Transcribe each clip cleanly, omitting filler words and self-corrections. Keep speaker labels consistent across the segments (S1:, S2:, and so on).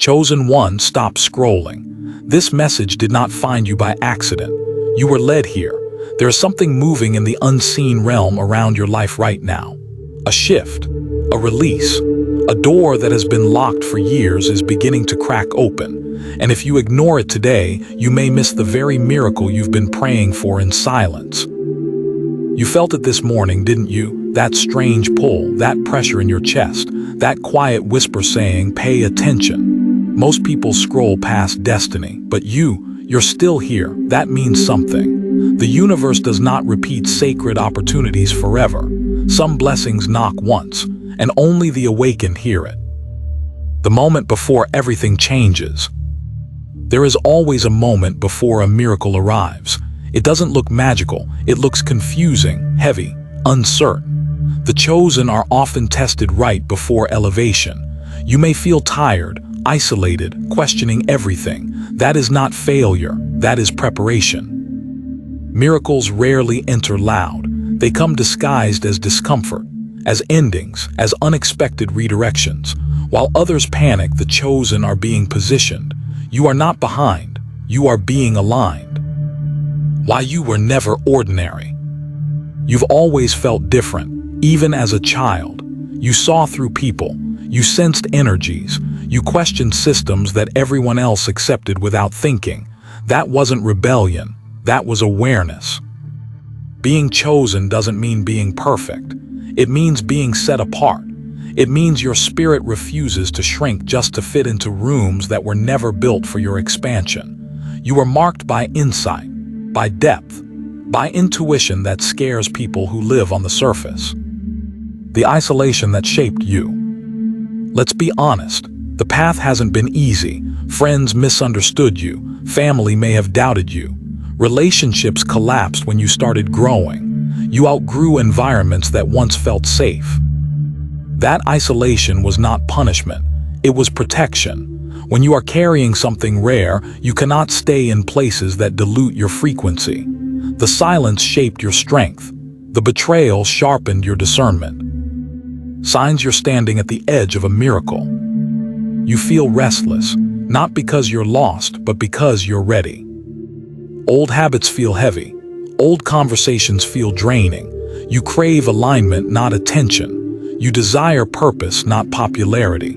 S1: Chosen one, stop scrolling. This message did not find you by accident. You were led here. There is something moving in the unseen realm around your life right now. A shift, a release, a door that has been locked for years is beginning to crack open. And if you ignore it today, you may miss the very miracle you've been praying for in silence. You felt it this morning, didn't you? That strange pull, that pressure in your chest, that quiet whisper saying, pay attention. Most people scroll past destiny, but you're still here. That means something. The universe does not repeat sacred opportunities forever. Some blessings knock once, and only the awakened hear it. The moment before everything changes. There is always a moment before a miracle arrives. It doesn't look magical, it looks confusing, heavy, uncertain. The chosen are often tested right before elevation. You may feel tired, isolated, questioning everything. That is not failure, that is preparation. Miracles rarely enter loud. They come disguised as discomfort, as endings, as unexpected redirections. While others panic, the chosen are being positioned. You are not behind, you are being aligned. Why you were never ordinary. You've always felt different, even as a child. You saw through people, you sensed energies, you questioned systems that everyone else accepted without thinking. That wasn't rebellion, that was awareness. Being chosen doesn't mean being perfect. It means being set apart. It means your spirit refuses to shrink just to fit into rooms that were never built for your expansion. You are marked by insight, by depth, by intuition that scares people who live on the surface. The isolation that shaped you. Let's be honest, the path hasn't been easy. Friends misunderstood you, family may have doubted you. Relationships collapsed when you started growing. You outgrew environments that once felt safe. That isolation was not punishment, it was protection. When you are carrying something rare, you cannot stay in places that dilute your frequency. The silence shaped your strength. The betrayal sharpened your discernment. Signs you're standing at the edge of a miracle. You feel restless, not because you're lost, but because you're ready. Old habits feel heavy. Old conversations feel draining. You crave alignment, not attention. You desire purpose, not popularity.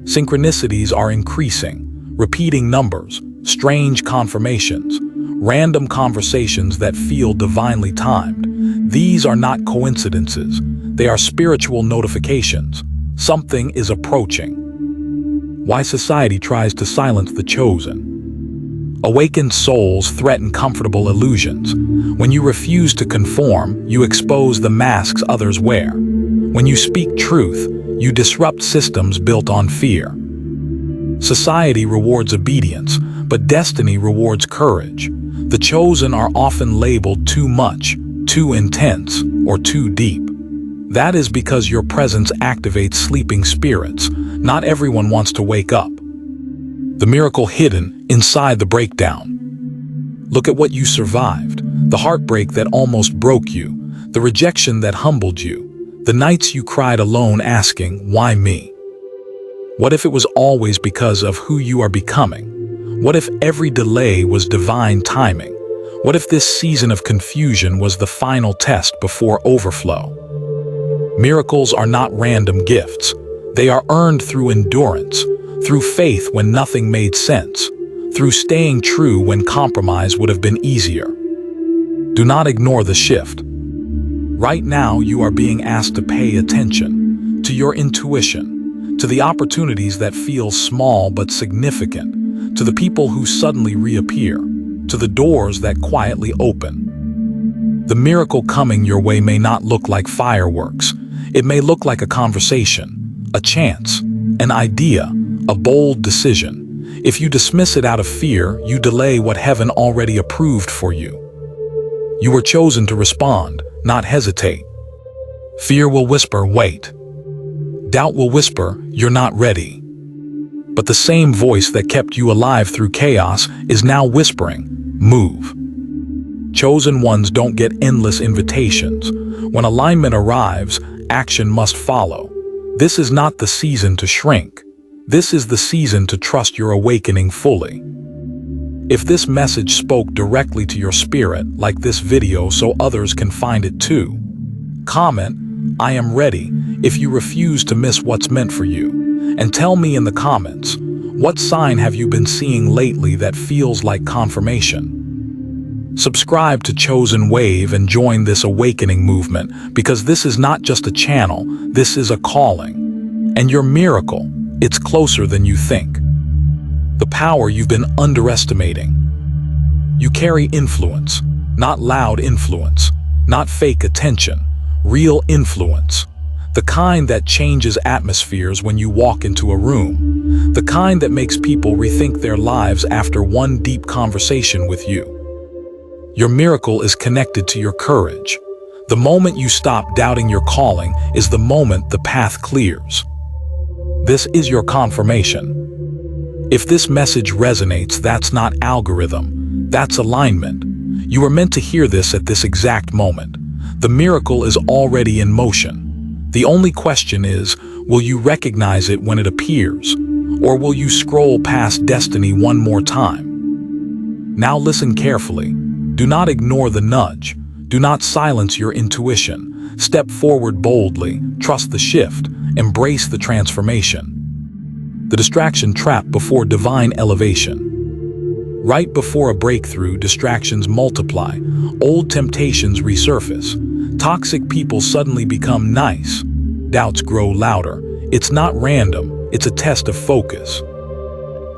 S1: Synchronicities are increasing. Repeating numbers, strange confirmations, random conversations that feel divinely timed. These are not coincidences. They are spiritual notifications. Something is approaching. Why society tries to silence the chosen. Awakened souls threaten comfortable illusions. When you refuse to conform, you expose the masks others wear. When you speak truth, you disrupt systems built on fear. Society rewards obedience, but destiny rewards courage. The chosen are often labeled too much, too intense, or too deep. That is because your presence activates sleeping spirits. Not everyone wants to wake up. The miracle hidden inside the breakdown. Look at what you survived. The heartbreak that almost broke you. The rejection that humbled you. The nights you cried alone asking, why me? What if it was always because of who you are becoming? What if every delay was divine timing? What if this season of confusion was the final test before overflow? Miracles are not random gifts. They are earned through endurance, through faith when nothing made sense, through staying true when compromise would have been easier. Do not ignore the shift. Right now, you are being asked to pay attention to your intuition, to the opportunities that feel small but significant, to the people who suddenly reappear, to the doors that quietly open. The miracle coming your way may not look like fireworks. It may look like a conversation, a chance, an idea, a bold decision. If you dismiss it out of fear, you delay what heaven already approved for you. You were chosen to respond, not hesitate. Fear will whisper, wait. Doubt will whisper, you're not ready. But the same voice that kept you alive through chaos is now whispering, move. Chosen ones don't get endless invitations. When alignment arrives, action must follow. This is not the season to shrink. This is the season to trust your awakening fully. If this message spoke directly to your spirit, like this video so others can find it too. Comment, "I am ready," if you refuse to miss what's meant for you. And tell me in the comments, what sign have you been seeing lately that feels like confirmation? Subscribe to Chosen Wave and join this awakening movement, because this is not just a channel, this is a calling. And your miracle, it's closer than you think. The power you've been underestimating. You carry influence, not loud influence, not fake attention, real influence. The kind that changes atmospheres when you walk into a room. The kind that makes people rethink their lives after one deep conversation with you. Your miracle is connected to your courage. The moment you stop doubting your calling is the moment the path clears. This is your confirmation. If this message resonates, that's not algorithm, that's alignment. You are meant to hear this at this exact moment. The miracle is already in motion. The only question is, will you recognize it when it appears? Or will you scroll past destiny one more time? Now listen carefully. Do not ignore the nudge. Do not silence your intuition. Step forward boldly, trust the shift, embrace the transformation. The distraction trap before divine elevation. Right before a breakthrough, distractions multiply, old temptations resurface, toxic people suddenly become nice, doubts grow louder. It's not random, it's a test of focus.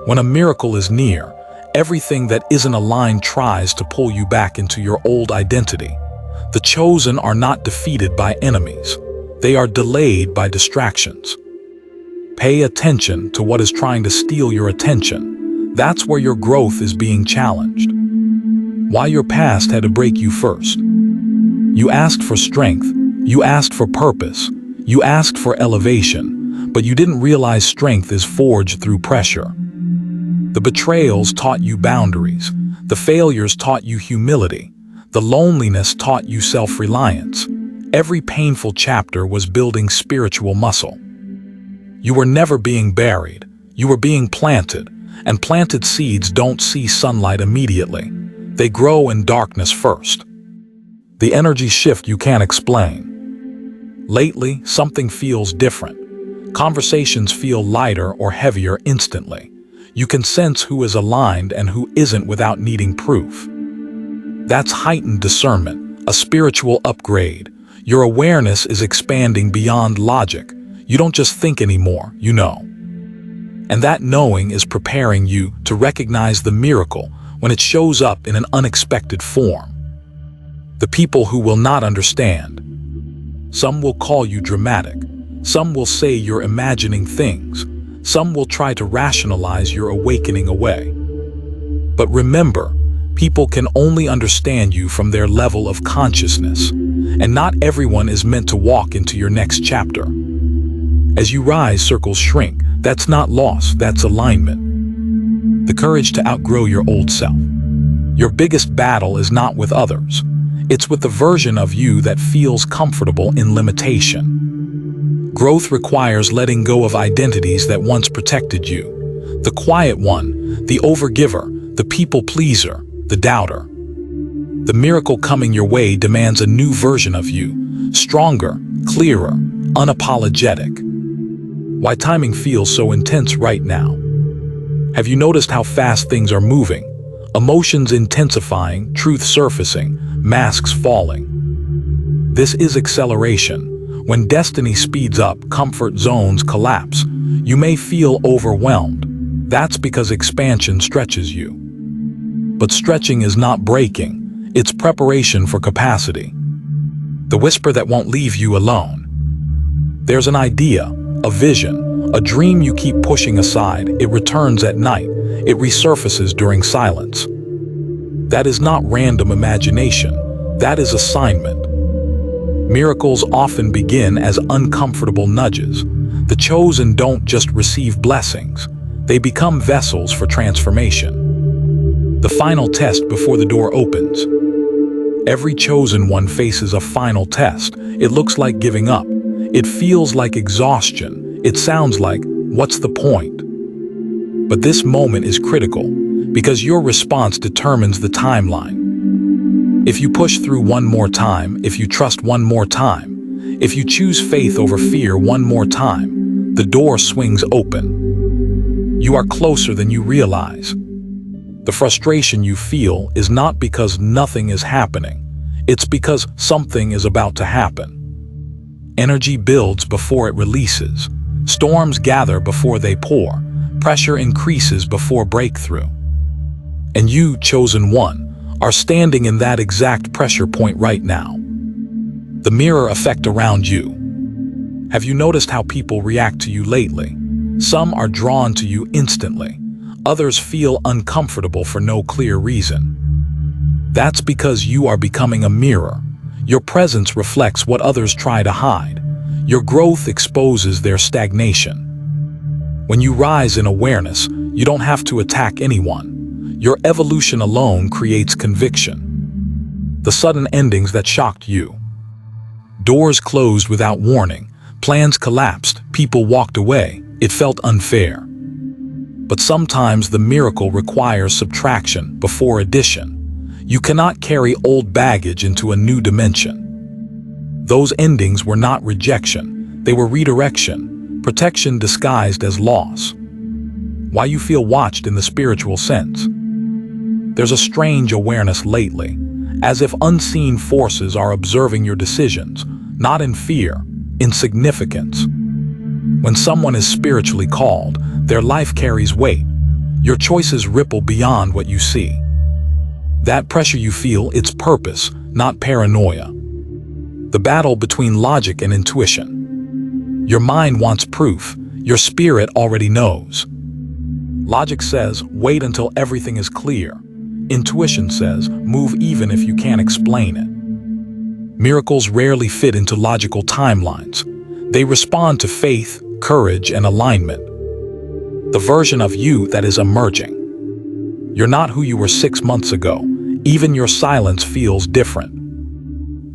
S1: When a miracle is near, everything that isn't aligned tries to pull you back into your old identity. The chosen are not defeated by enemies, they are delayed by distractions. Pay attention to what is trying to steal your attention. That's where your growth is being challenged. Why your past had to break you first. You asked for strength, you asked for purpose, you asked for elevation, but you didn't realize strength is forged through pressure. The betrayals taught you boundaries, the failures taught you humility, the loneliness taught you self-reliance. Every painful chapter was building spiritual muscle. You were never being buried, you were being planted, and planted seeds don't see sunlight immediately. They grow in darkness first. The energy shift you can't explain. Lately, something feels different. Conversations feel lighter or heavier instantly. You can sense who is aligned and who isn't without needing proof. That's heightened discernment, a spiritual upgrade. Your awareness is expanding beyond logic. You don't just think anymore, you know. And that knowing is preparing you to recognize the miracle when it shows up in an unexpected form. The people who will not understand. Some will call you dramatic. Some will say you're imagining things. Some will try to rationalize your awakening away. But remember, people can only understand you from their level of consciousness, and not everyone is meant to walk into your next chapter. As you rise, circles shrink. That's not loss, that's alignment. The courage to outgrow your old self. Your biggest battle is not with others. It's with the version of you that feels comfortable in limitation. Growth requires letting go of identities that once protected you. The quiet one, the overgiver, the people pleaser, the doubter. The miracle coming your way demands a new version of you, stronger, clearer, unapologetic. Why timing feels so intense right now? Have you noticed how fast things are moving? Emotions intensifying, truth surfacing, masks falling. This is acceleration. When destiny speeds up, comfort zones collapse. You may feel overwhelmed. That's because expansion stretches you. But stretching is not breaking. It's preparation for capacity. The whisper that won't leave you alone. There's an idea, a vision, a dream you keep pushing aside. It returns at night. It resurfaces during silence. That is not random imagination. That is assignment. Miracles often begin as uncomfortable nudges. The chosen don't just receive blessings. They become vessels for transformation. The final test before the door opens. Every chosen one faces a final test. It looks like giving up. It feels like exhaustion. It sounds like, what's the point? But this moment is critical because your response determines the timeline. If you push through one more time, if you trust one more time, if you choose faith over fear one more time, the door swings open. You are closer than you realize. The frustration you feel is not because nothing is happening. It's because something is about to happen. Energy builds before it releases. Storms gather before they pour. Pressure increases before breakthrough. And you, chosen one, are standing in that exact pressure point right now. The mirror effect around you. Have you noticed how people react to you lately? Some are drawn to you instantly. Others feel uncomfortable for no clear reason. That's because you are becoming a mirror. Your presence reflects what others try to hide. Your growth exposes their stagnation. When you rise in awareness, you don't have to attack anyone. Your evolution alone creates conviction. The sudden endings that shocked you. Doors closed without warning. Plans collapsed. People walked away. It felt unfair. But sometimes the miracle requires subtraction before addition. You cannot carry old baggage into a new dimension. Those endings were not rejection. They were redirection, protection disguised as loss. Why you feel watched in the spiritual sense? There's a strange awareness lately, as if unseen forces are observing your decisions, not in fear, in significance. When someone is spiritually called, their life carries weight. Your choices ripple beyond what you see. That pressure you feel, it's purpose, not paranoia. The battle between logic and intuition. Your mind wants proof. Your spirit already knows. Logic says, wait until everything is clear. Intuition says, move even if you can't explain it. Miracles rarely fit into logical timelines. They respond to faith, courage, and alignment. The version of you that is emerging. You're not who you were 6 months ago. Even your silence feels different.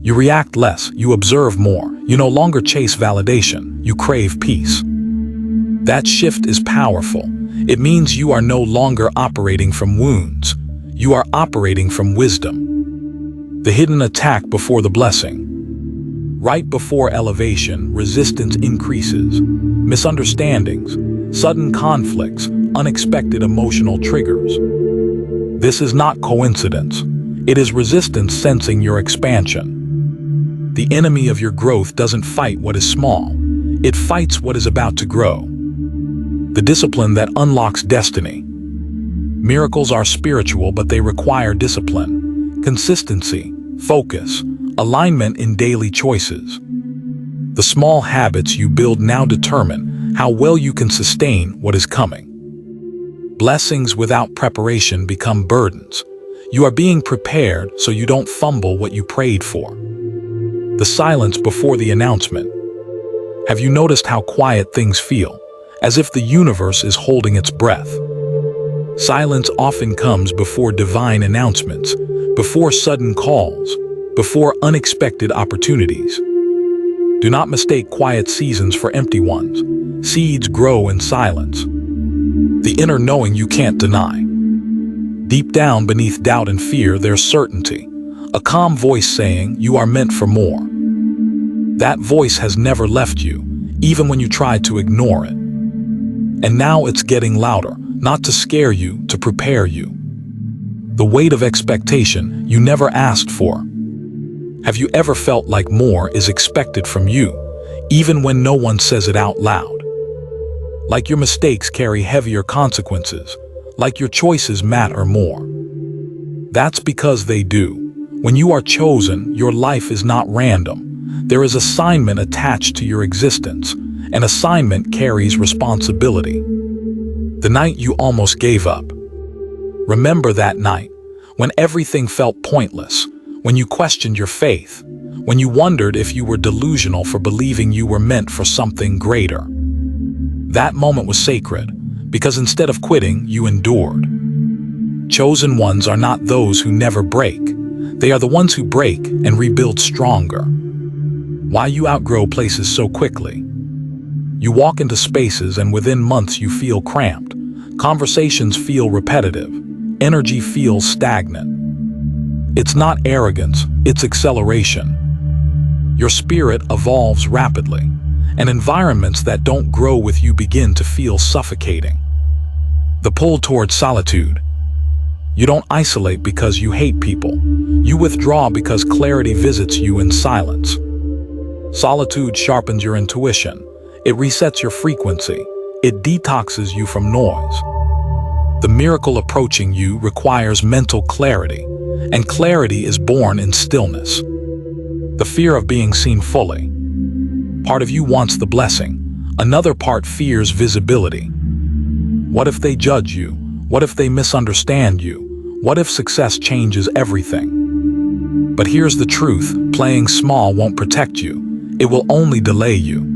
S1: You react less, you observe more. You no longer chase validation, you crave peace. That shift is powerful. It means you are no longer operating from wounds. You are operating from wisdom. The hidden attack before the blessing. Right before elevation, resistance increases. Misunderstandings, sudden conflicts, unexpected emotional triggers. This is not coincidence. It is resistance sensing your expansion. The enemy of your growth doesn't fight what is small. It fights what is about to grow. The discipline that unlocks destiny. Miracles are spiritual, but they require discipline, consistency, focus, alignment in daily choices. The small habits you build now determine how well you can sustain what is coming. Blessings without preparation become burdens. You are being prepared so you don't fumble what you prayed for. The silence before the announcement. Have you noticed how quiet things feel? As if the universe is holding its breath. Silence often comes before divine announcements, before sudden calls, before unexpected opportunities. Do not mistake quiet seasons for empty ones. Seeds grow in silence. The inner knowing you can't deny. Deep down beneath doubt and fear, there's certainty. A calm voice saying, you are meant for more. That voice has never left you, even when you tried to ignore it. And now it's getting louder, not to scare you, to prepare you. The weight of expectation you never asked for. Have you ever felt like more is expected from you, even when no one says it out loud? Like your mistakes carry heavier consequences, like your choices matter more. That's because they do. When you are chosen, your life is not random. There is assignment attached to your existence. An assignment carries responsibility. The night you almost gave up. Remember that night, when everything felt pointless, when you questioned your faith, when you wondered if you were delusional for believing you were meant for something greater. That moment was sacred, because instead of quitting, you endured. Chosen ones are not those who never break. They are the ones who break and rebuild stronger. Why you outgrow places so quickly? You walk into spaces and within months you feel cramped, Conversations feel repetitive. Energy feels stagnant. It's not arrogance, it's acceleration. Your spirit evolves rapidly, and environments that don't grow with you begin to feel suffocating. The pull towards solitude. You don't isolate because you hate people. You withdraw because clarity visits you in silence. Solitude sharpens your intuition. It resets your frequency. It detoxes you from noise. The miracle approaching you requires mental clarity, and clarity is born in stillness. The fear of being seen fully. Part of you wants the blessing. Another part fears visibility. What if they judge you? What if they misunderstand you? What if success changes everything? But here's the truth, playing small won't protect you. It will only delay you.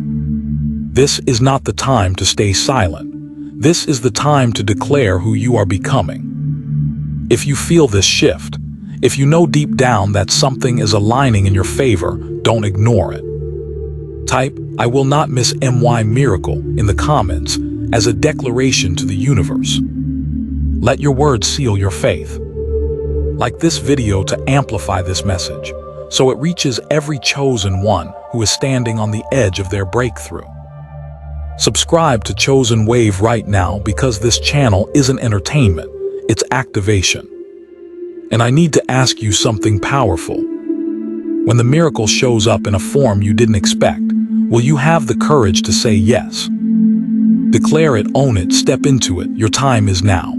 S1: This is not the time to stay silent. This is the time to declare who you are becoming. If you feel this shift, if you know deep down that something is aligning in your favor, don't ignore it. Type, "I will not miss my miracle" in the comments as a declaration to the universe. Let your words seal your faith. Like this video to amplify this message, so it reaches every chosen one who is standing on the edge of their breakthrough. Subscribe to Chosen Wave right now because this channel isn't entertainment, it's activation. And I need to ask you something powerful. When the miracle shows up in a form you didn't expect, will you have the courage to say yes? Declare it, own it, step into it. Your time is now.